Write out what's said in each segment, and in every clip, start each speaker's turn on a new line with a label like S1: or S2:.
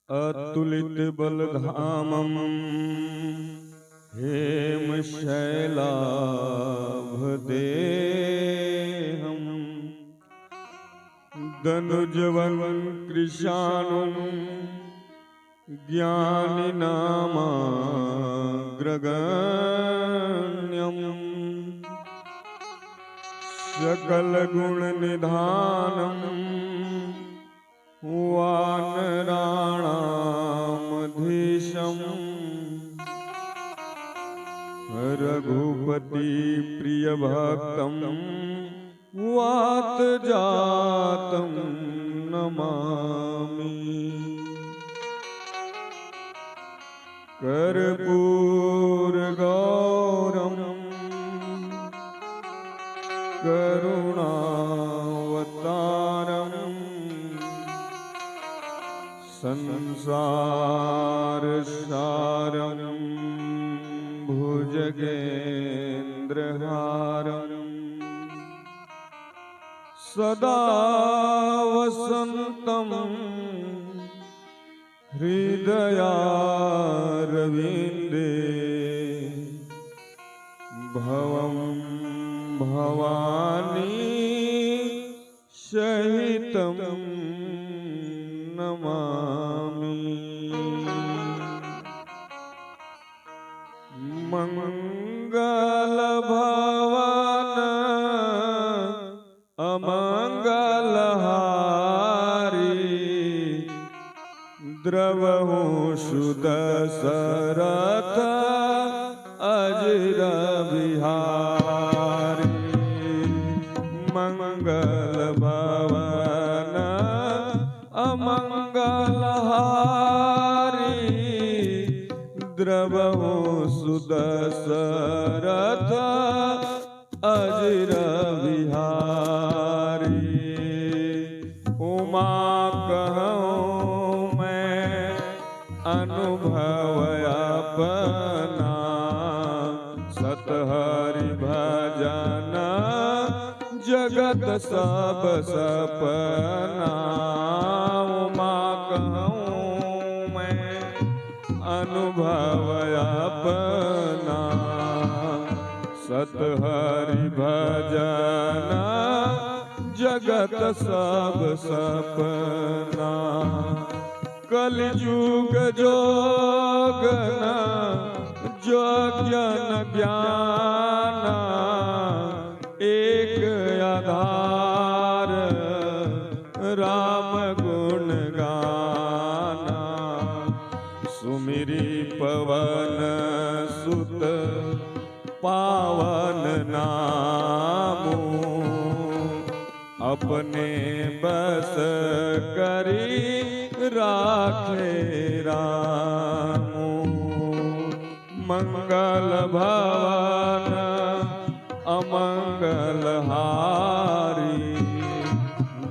S1: अतुलित बलधामं हेमशैलाभदेहं दनुजवन् कृशानुं ज्ञानिनामाग्रगण्यं सकलगुणनिधानं वानराणामधीशं रघुपति प्रियभक्तं वातजातं नमामि। कर्पूरगौरं करुणावतारं संसारसारं भुजगेन्द्रहारं सदा वसन्तं हृदयारविन्दे भवं भवानी सहितं नमामि। मंगलभवन अमंगलहारी द्रवहु सुदशरथ अजर बिहारी। मंगल भवन अमंगलहारी द्रवहु सुदशरथ अजर बिहारी। उमा कहूँ मैं अनुभव अपना सतहरि भजन जगत सब सपना। उमा कहूँ मैं अनुभव अपना सतहरि भजन जगत सब सपना। कलयुग जोगन जोग्यन ज्ञान एक आधार राम गुण गाना। सुमिरी पवन सुत पावन नामो अपने बस करी राखे रामो। मंगल भवन अमंगलहारी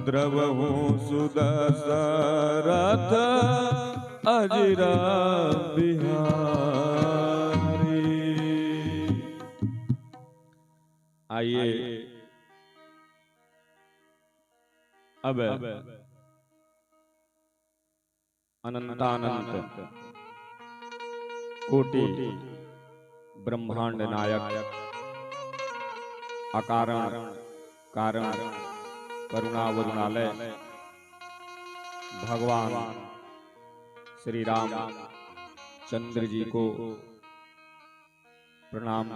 S1: द्रवहु सुदशरथ अजर बिहारी। आइए अब अनंतानंत कोटि ब्रह्मांड नायक अकारण कारण करुणा वरुणालय भगवान श्री राम चंद्र जी को प्रणाम।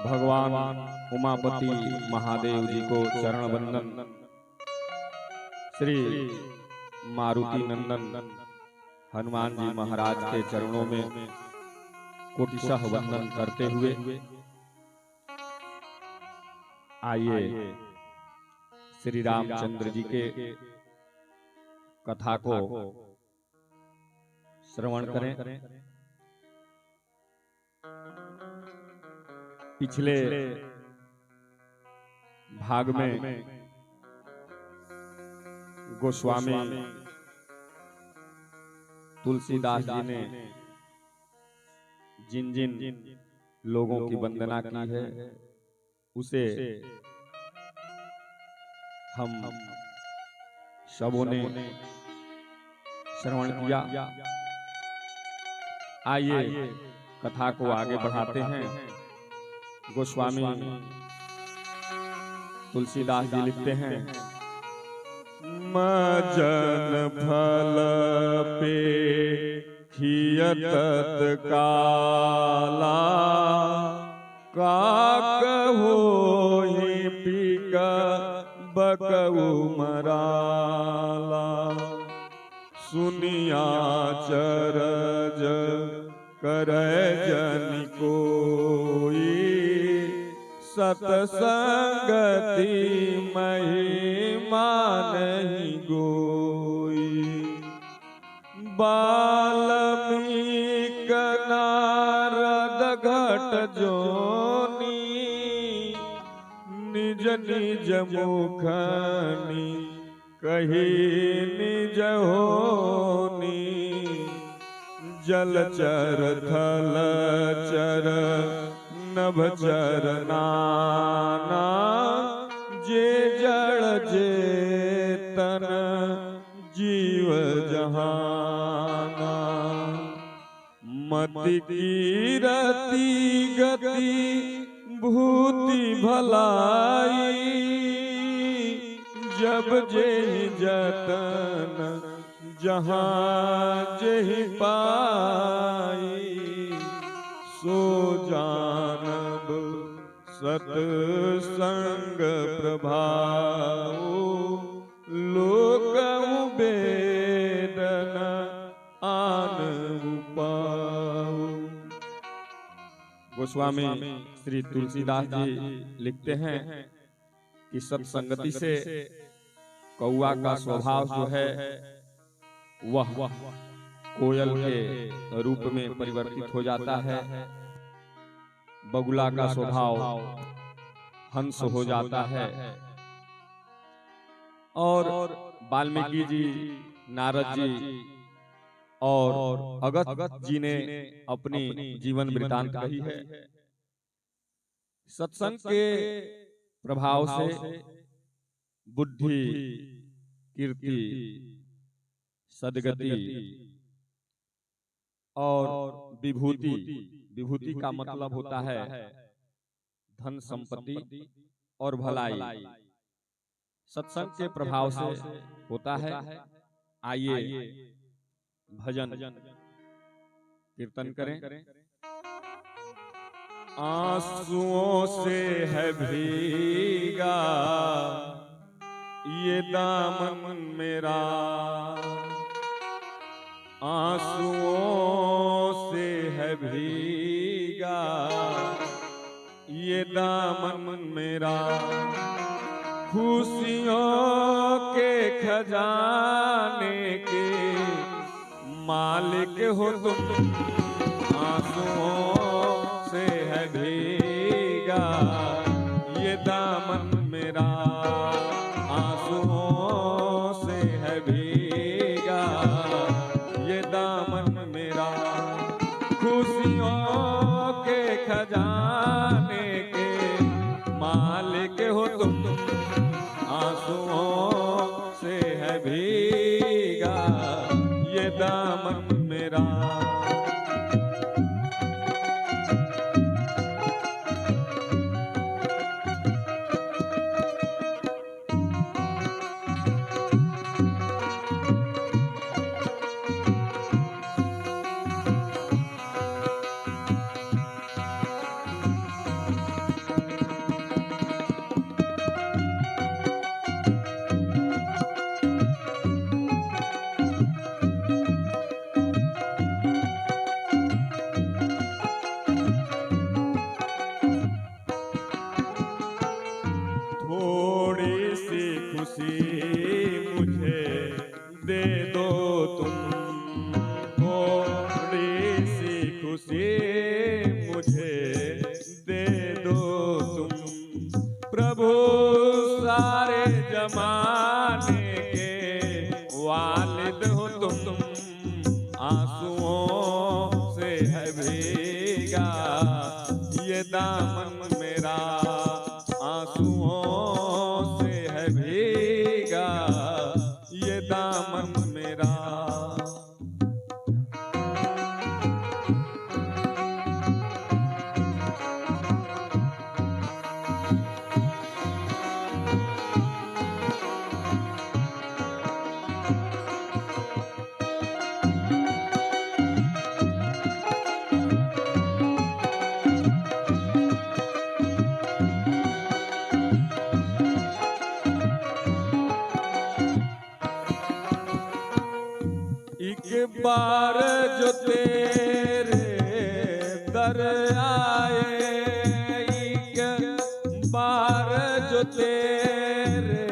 S1: भगवान उमापति महादेव जी को चरण वंदन। श्री मारुति नंदन हनुमान जी महाराज के चरणों में कोटिशः वंदन करते हुए आइए श्री रामचंद्र जी के कथा को श्रवण करें। पिछले भाग में गोस्वामी तुलसीदास जी ने जिन जिन लोगों की वंदना की है उसे हम सबों ने श्रवण किया। आइए कथा को आगे बढ़ाते हैं। गोस्वामी तुलसीदास जी लिखते हैं, मजन फल पे खियत काला, काक होहि पिक बकऊ मराला। सुनिया चरज करे जन कोई, सतसंगति महिमा नहीं गोई। बाल्मीक नारद घट जोनी, निज निज मुखनी कही निज होनी। जलचर थलचर नभचर नाना, जे जड़ जेतन जीव जहाना। मति कीरति गति भूति भलाई, जब जेहि जतन जहाँ जेहि पाई। सो जानब सतसंग प्रभाव, लोक वेदन आन उपाऊ। गोस्वामी श्री तुलसीदास जी लिखते हैं कि सत्संगति से कौआ का स्वभाव जो है वह कोयल के रूप में परिवर्तित हो जाता है। बगुला का स्वभाव हंस हो जाता है। और वाल्मीकि जी, नारद जी और अगस्त्य जी ने अपनी जीवन वृतांत कही है। सत्संग के प्रभाव से बुद्धि, कीर्ति, सद्गति और विभूति, विभूति का मतलब होता है धन संपत्ति और भलाई, सत्संग के प्रभाव से होता है। आइए भजन कीर्तन करें। आंसुओं से है भीगा ये दामन मेरा, आंसुओं से है भीगा ये दामन मेरा। खुशियों के खजाने के मालिक हो तुम, आंसुओं से है भीगा ये दामन मेरा। आंसुओं से है भीगा ये दामन मेरा। खुशियों के खजाने के मालिक हो तुम, आंसुओं से है भीगा ये दामन मेरा। ये दामन मेरा आंसुओं से है भीगा, ये दामन मेरा। एक बार जो तेरे दर आए, एक बार जो तेरे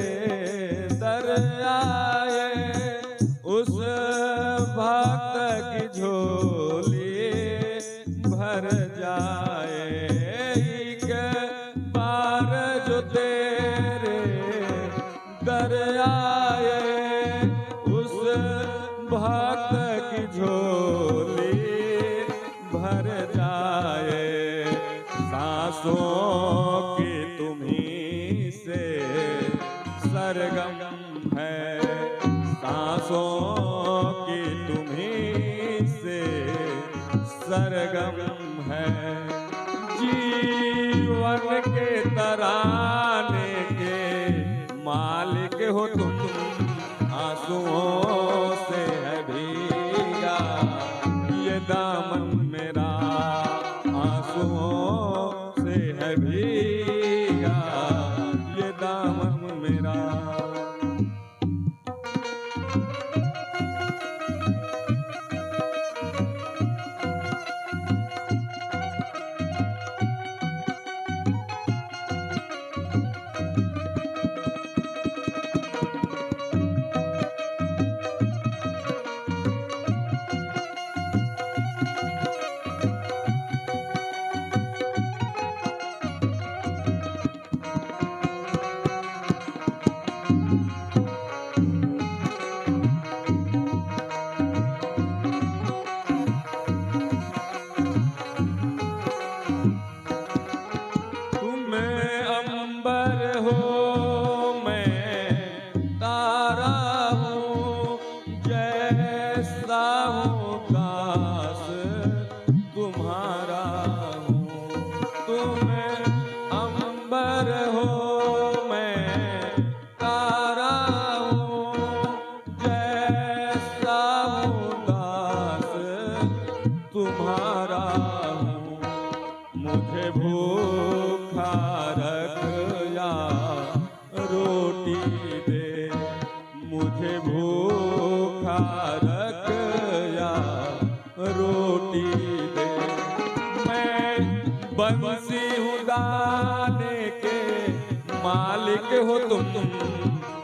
S1: दर आए, उस भक्त की झोली भर जाए। एक बार जो तेरे दर आए, उस भक्त की झोली भर जाए। सांसों की तुम्हीं से सरगम है, सांसों की तुम्हीं से सरगम है। जीवन के तराने के मालिक हो तुम, आंसुओं से है भीगा ये दामन मेरा, आंसुओं से है भीगा ये दामन मेरा। मुझे भूखा रख या रोटी दे, मुझे भूखा रख या रोटी दे। मैं बंसी हूँ दाने के मालिक हो तुम,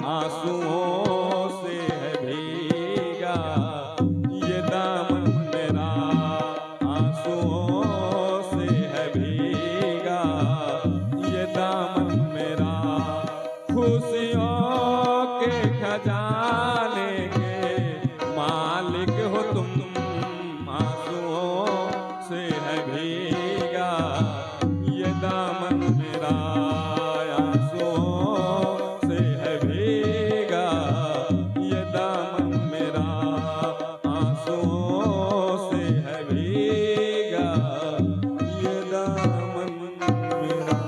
S1: आंसुओं से है भीगा ये दामन मेरा, आंसुओं से है भीगा ये दामन मेरा। खुशियों के खजाने के मालिक हो तुम, आंसुओं से है भीगा ये दामन मेरा, आंसुओं से है भीगा ये दामन मेरा, आंसुओं से है भीगा ये दामन मेरा।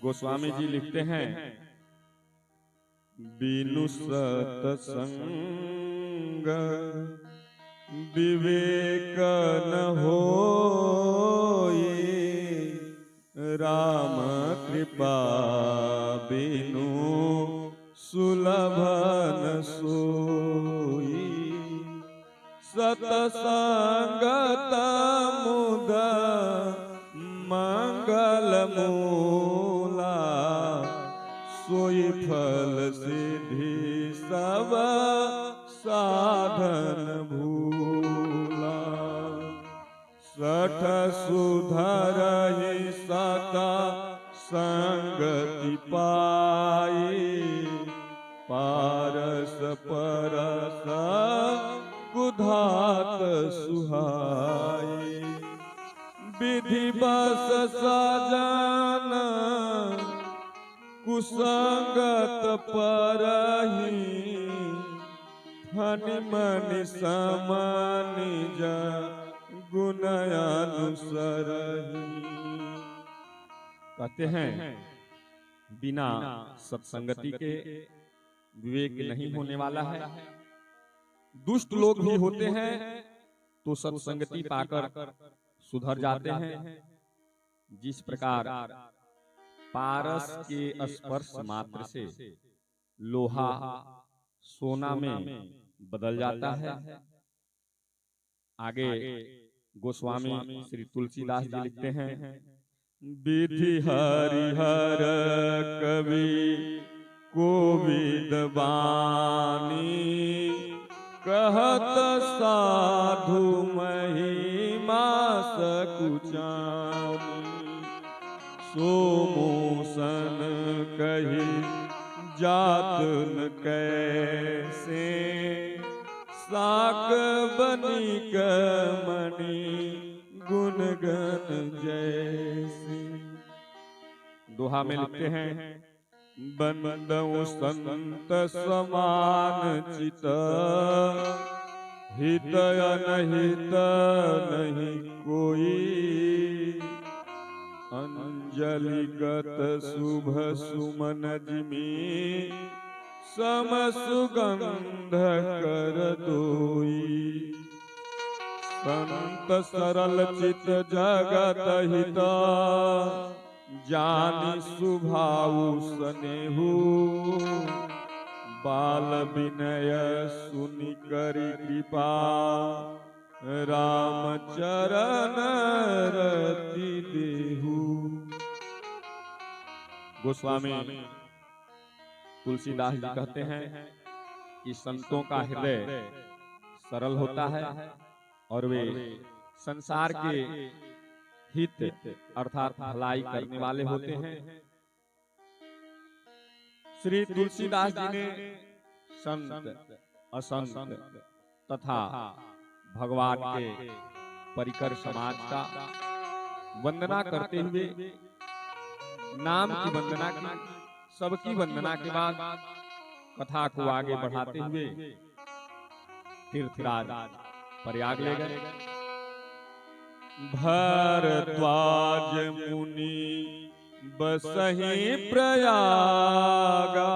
S1: गोस्वामी जी लिखते हैं, बिनु सत्संग विवेक न होई, राम कृपा बिनु सुलभ न सोई। सतसंगत मुद मंगल मूला, सोई फल सिद्धि सब साधन भूला। सठ सुधरहि सत संगति पाई, पारस परस कुधात सुहाई। विधि बस सजन कुसंगत परहि, फनि मनि समनि गुण अनुसरहि। कहते हैं बिना सत्संगति के विवेक नहीं होने वाला है। दुष्ट लोग भी होते हैं तो सत्संगति पाकर सुधर जाते हैं। जिस प्रकार पारस के स्पर्श मात्र से लोहा सोना में बदल जाता है। आगे गोस्वामी श्री तुलसीदास जी लिखते हैं, विधि हरिहर कवि कोविद बानी, कहत साधु महिमा सकुचानी, सोमोसन कही जात न कैसे, साक बनिक मणि गुणगन जैसे। दोहा में लिखते हैं, बंदऊ संत समान चित, हित अनहित नहीं कोई, अंजलिगत शुभ सुमन जिमी, सम सुगंध कर दोई, संत सरल चित जगत हित, जानि सुभाऊ स्नेहु, बाल विनय सुनि करि कृपा, राम चरण रति देहु। गोस्वामी तुलसीदास जी कहते हैं कि संतों का हृदय सरल होता है और वे संसार के हित अर्थात भलाई करने वाले होते हैं। श्री तुलसीदास जी ने संत असंत तथा भगवान के परिकर समाज का वंदना करते हुए नाम की वंदना की, सबकी वंदना के बाद कथा को आगे बढ़ाते हुए तीर्थराज प्रयाग ले गए। भरद्वाज मुनि बसहि प्रयागा,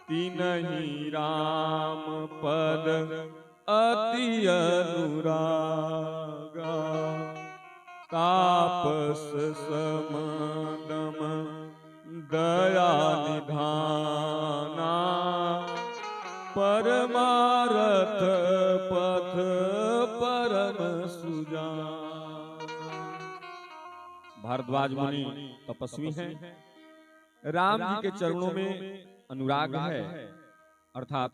S1: तिनहि राम पद अति अनुरागा, तापस समदम दया निधाना, परमारथ पथ परम सुजाना। भारद्वाज मुनि तपस्वी हैं, राम जी के चरणों में अनुराग है, अर्थात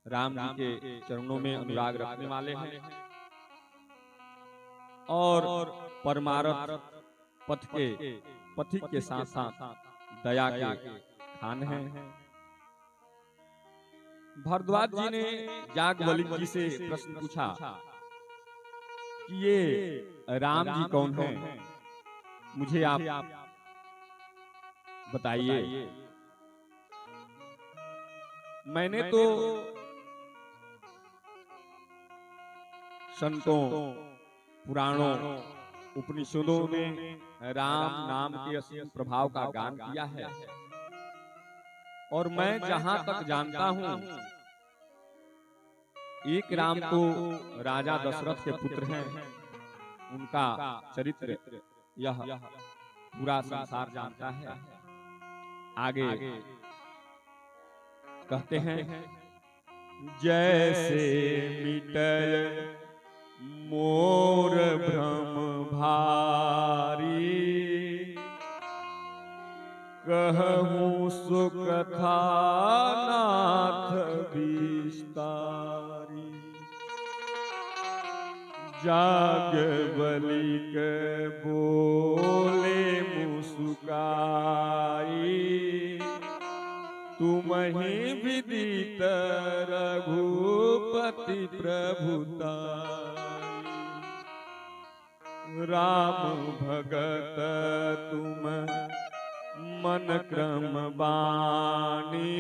S1: राम जी के चरणों में अनुराग रखने वाले हैं और परमारथ पथ के पथिक के साथ साथ दया के खान हैं। भारद्वाज जी ने याज्ञवल्क्य जी से प्रश्न पूछा कि ये राम जी कौन हैं, मुझे आप बताइए। मैंने तो संतों पुराणों उपनिषदों में राम नाम के असीम प्रभाव का गान किया है और मैं जहां तक जानता हूं एक राम तो राजा दशरथ के पुत्र हैं, उनका चरित्र यह पूरा संसार जानता है। आगे कहते हैं, जैसे मिटय मोर भ्रम भारी, कहूँ सुकथा नाथ विस्तारी, याज्ञवल्क्य बोले मुस्काई, तुम्हि विदित रघुपति प्रभुताई, राम भगत तुम मन क्रम बानी,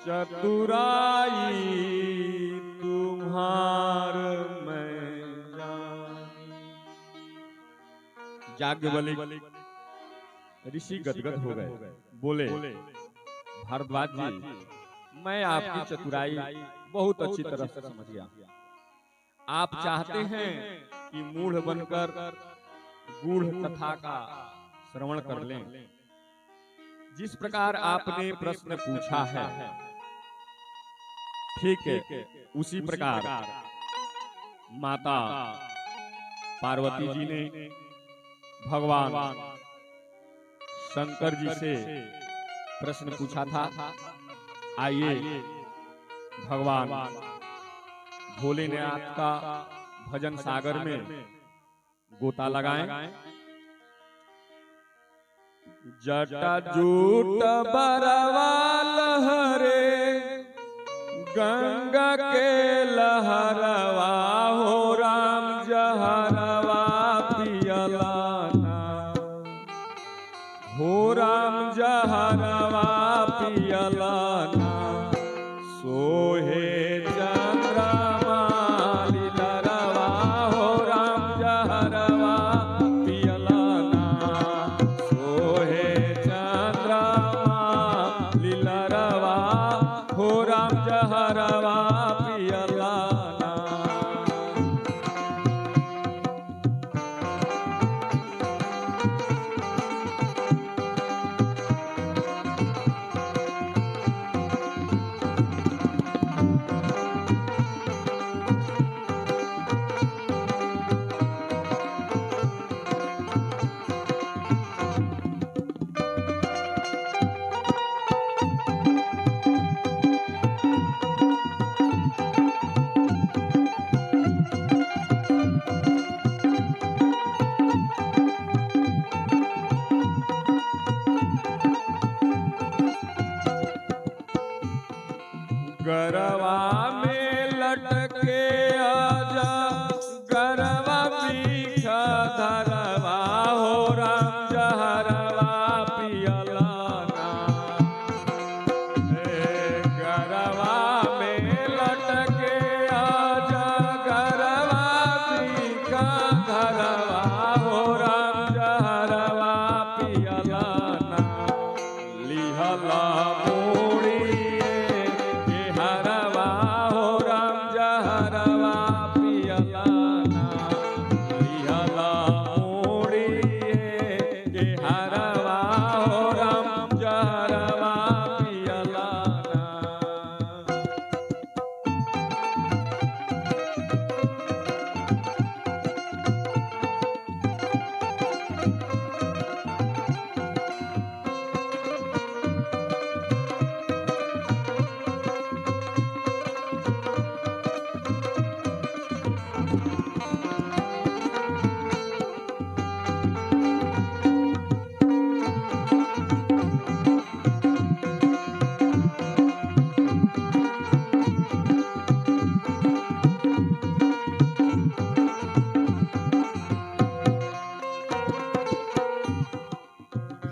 S1: चतुराई तुम्हार मैं जानी। याज्ञवल्क्य ऋषि गदगद हो गए, बोले, भारद्वाज जी मैं आपकी चतुराई बहुत अच्छी तरह से समझ गया। आप चाहते हैं कि मूढ़ बनकर गूढ़ कथा का श्रवण कर लें। जिस प्रकार आपने प्रश्न पूछा है ठीक है, उसी प्रकार माता पार्वती जी ने भगवान शंकर जी से प्रश्न पूछा था। आइए भगवान भोलेनाथ का भजन सागर में गोता लगाएं। जटा जूट बरवा लहरे गंगा के लहरवा हो राम जहरवा पियलाना हो राम जहरवा पियलाना सोहे चंद्रमा लीलरवा हो राम जहरवा पियलाना सोहे चंद्रमा लीलरवा हो राम जहरवा पियलाना। गरवा में लटके आजा गरवा पीछा धरवा हो राम जहरवा पियलाना गरवा में लटके आजा गरवा पीछा धरवा हो राम जहरवा पियलाना लिहला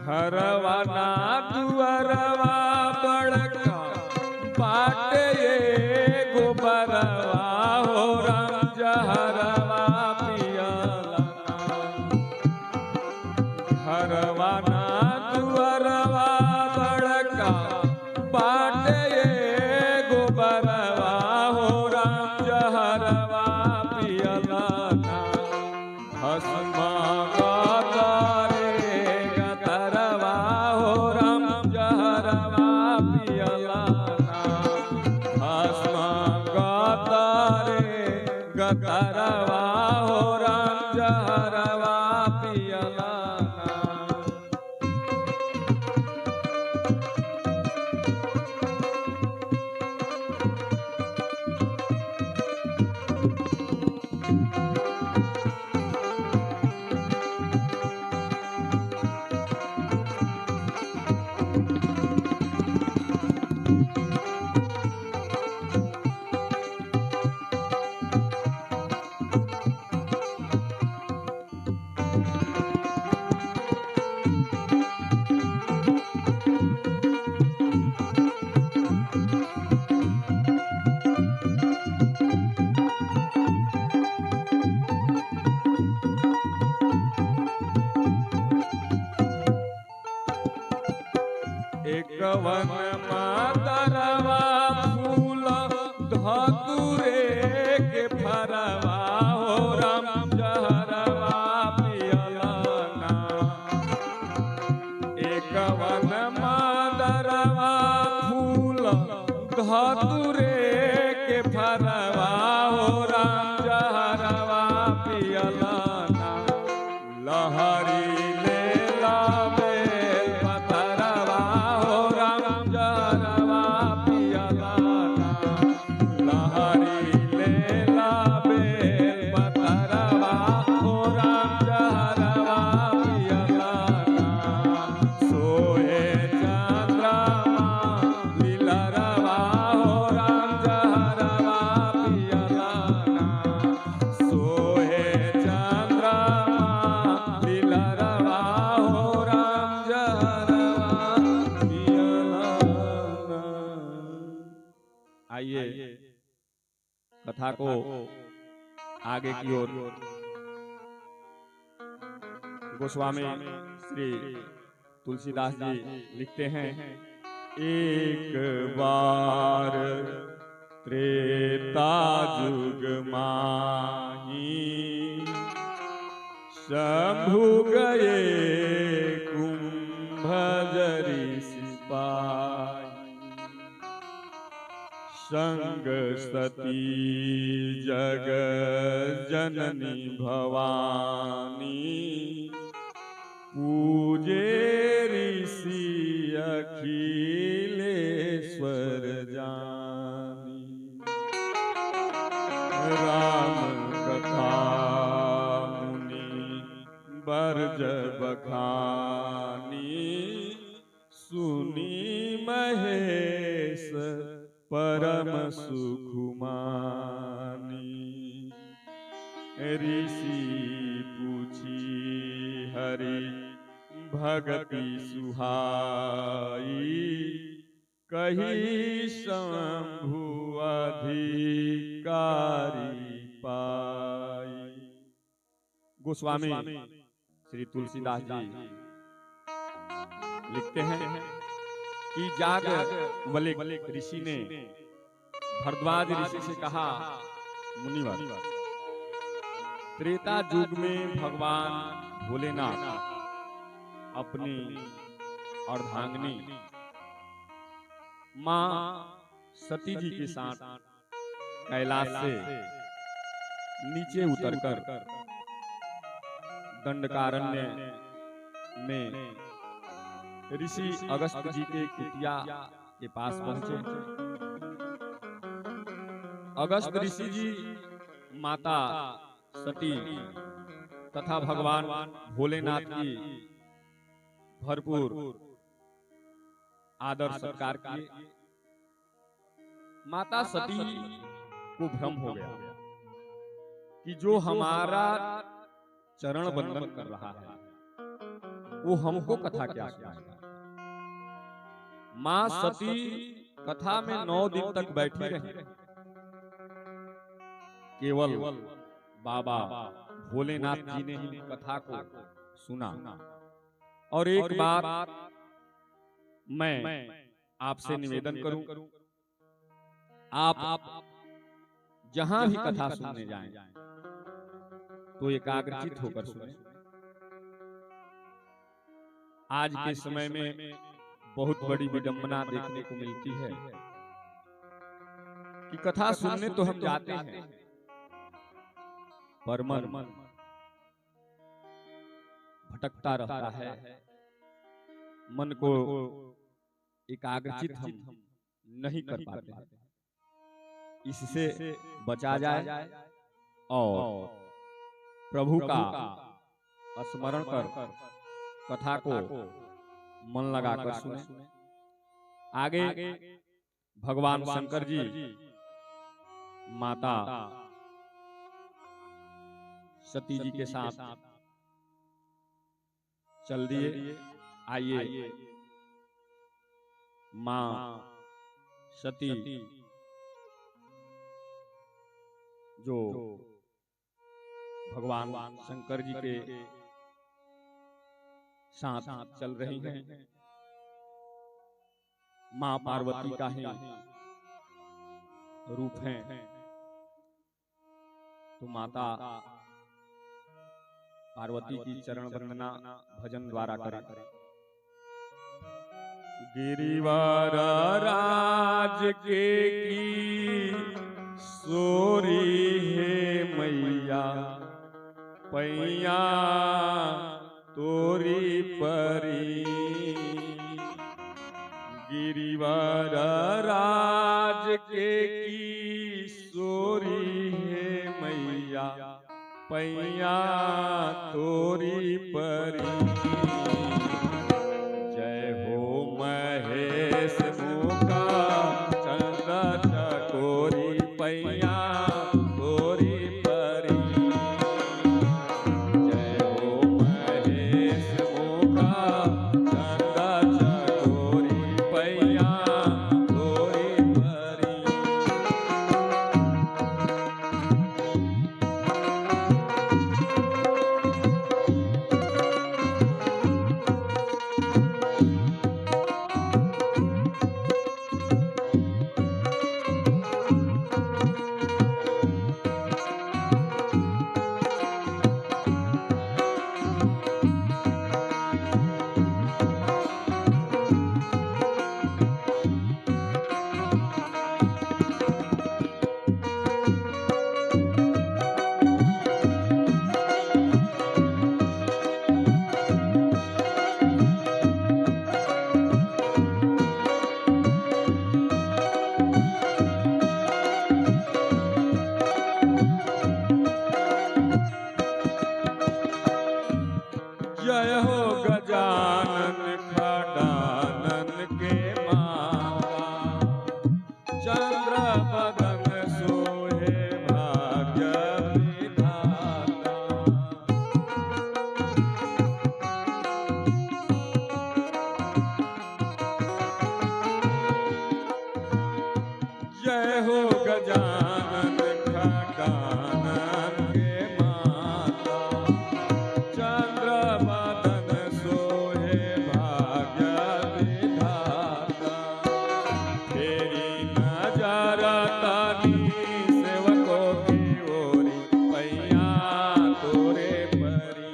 S1: घरवा ना दुअरवा बड़का बाटे ये गोबरवा हो राम जहरवा पियलाना घरवा ना दुअरवा बड़का बाटे ये गोबरवा हो राम जहरवा पियलाना भस्मा गतरवा हो राम जहरवा पियलाना। एक वन मातरवा फूल धतुरे के फरवा हो राम जहरवा पियलाना कवन मादरवा फूल धतुरे के फरवा हो राम जहरवा पियलाना लहरी ले ला बेल पतरवा हो राम जहरवा पियलाना लहरी ले ला बेल पतरवा हो राम जहरवा पियलाना सोए चंद्रमा लीलरवा हो राम जहरवा पियलाना सोए चंद्रमा लीलरवा हो राम जहरवा पियलाना। आइए कथा को आगे की ओर गोस्वामी श्री तुलसीदास जी लिखते हैं। एक बार त्रेता जुग माही शंभु गए कुंभजरी सिपाही संग सती जग जननी भवानी पूजे ऋषि अखिलेश्वर जानी राम कथा मुनि बरज बखानी सुनी महेश परम सुखुमानी ऋषि पूछी हरि भगति सुहाई कही शंभु अधिकारी पाई। गोस्वामी श्री तुलसीदास जी लिखते हैं कि जागवल्क्य ऋषि ने भरद्वाज ऋषि से कहा, मुनिवर त्रेता युग में भगवान भोलेनाथ अपनी अर्धांगिनी मां सती जी के साथ कैलाश से नीचे उतरकर दंडकारण्य में ऋषि अगस्त्य जी के कुटिया के पास पहुंचे। अगस्त्य ऋषि जी माता सती तथा भगवान भोलेनाथ की भरपूर आदर सत्कार किए। माता सती को भ्रम हो गया कि जो हमारा चरण बंदन कर रहा है वो हमको कथा क्या सुनाएगा। मां सती कथा में 9 दिन तक बैठी रही। केवल बाबा भोलेनाथ जी ने ही कथा को सुना। और एक बात मैं आपसे निवेदन करूं, आप जहां भी कथा सुनने जाएं तो एकाग्रचित होकर सुने। आज के समय में बहुत बड़ी विडंबना देखने को मिलती है कि कथा सुनने तो हम जाते हैं पर मन भटकता रहता है। मन को एकाग्रचित हम नहीं कर पाते। इससे बचा जाए और प्रभु का स्मरण कर कथा को मन लगाकर सुने। आगे भगवान शंकर जी माता सती जी के साथ चल दिए। आइए मां सती जो भगवान शंकर जी के साथ चल रही हैं, मां पार्वती का ही रूप है। तो माता पार्वती की चरण वंदना भजन द्वारा करें। गिरिवर राज के की सोरी है मैया पैया तोरी परी। गिरिवर राज के की सोरी है मैया पैया तोरी परी। जय हो महेश मुखा चंद्र चकोरी पैया तोरी परी। जय हो महेश मुखा चंद्र चकोरी पैया तोरी परी। जय हो गजानन खडानन के माता चंद्र बदन सोहे भाग्य विधाता। जय हो गजानन खडानन के माता चंद्र बदन सोहे भाग्य विधाता। तेरी नजर तानी सेवकों की ओरी पैया तोरे परी।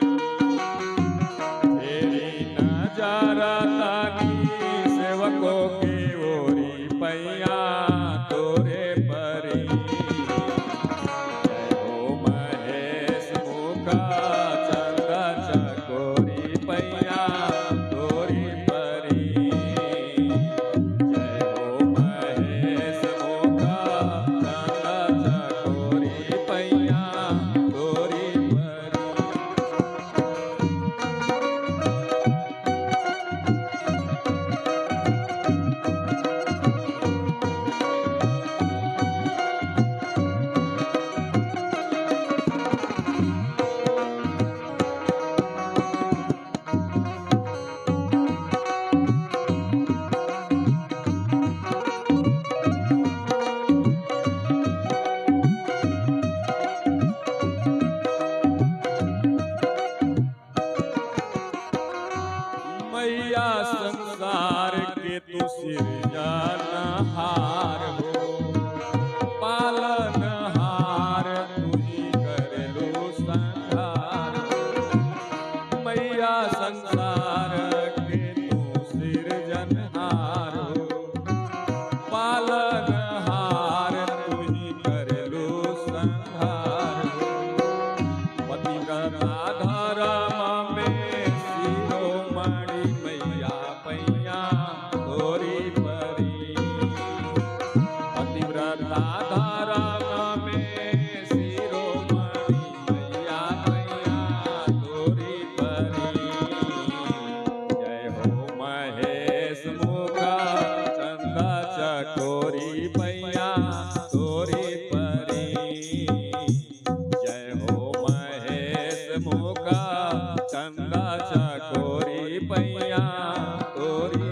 S1: तेरी नजर तानी सेवकों की ओरी पैया तोरे परी। जय हो महेश मुखा चंद्र चकोरी पैया तोरी परी। जय हो महेश मुखा चंद्र चकोरी पैया तोरी परी। मैया संसार के तू सृजनहार हो पालनहार तू ही कर लो संहार हो। मैया संसार के तू सृजनहार हो पालनहार तू ही कर लो संहार हो। पतिव्रता धर्म में शिरोमणि मैया पैया तोरी परी। पतिव्रता धर्म में शिरोमणि मैया पैया तोरी परी। जय हो महेश मुखा चंद्र चकोरी पैया तोरी परी। जय हो महेश मुखा चंद्र चकोरी पैया तोरी।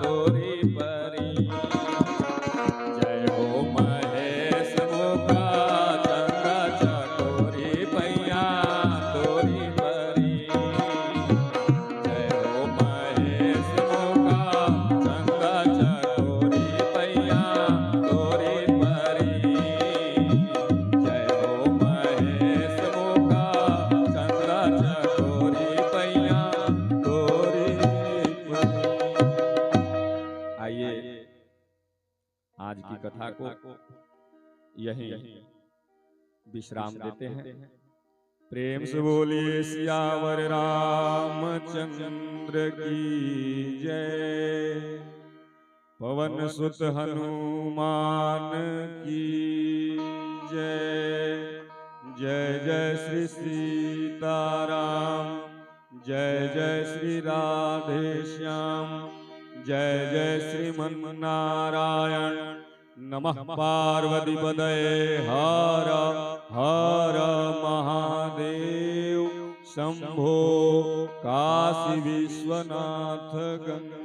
S1: तोरी परी। जय हो महेश मुखा चंदा चकोरी पैया तोरी परी। जय हो महेश मुखा चंदा चकोरी पैया तोरी परी। जय हो महेश मुखा चंदा चकोरी पैया तोरी परी। आइए आज की कथा को यहीं विश्राम देते हैं। प्रेम से बोलिए सियावर रामचंद्र की जय। पवन सुत हनुमान की जय। जय जय श्री सीताराम। जय जय श्री राधे श्याम। जय जय श्रीमन नारायण। नमः पार्वती पदये हर हर महादेव। शंभो काशी विश्वनाथ गंगा।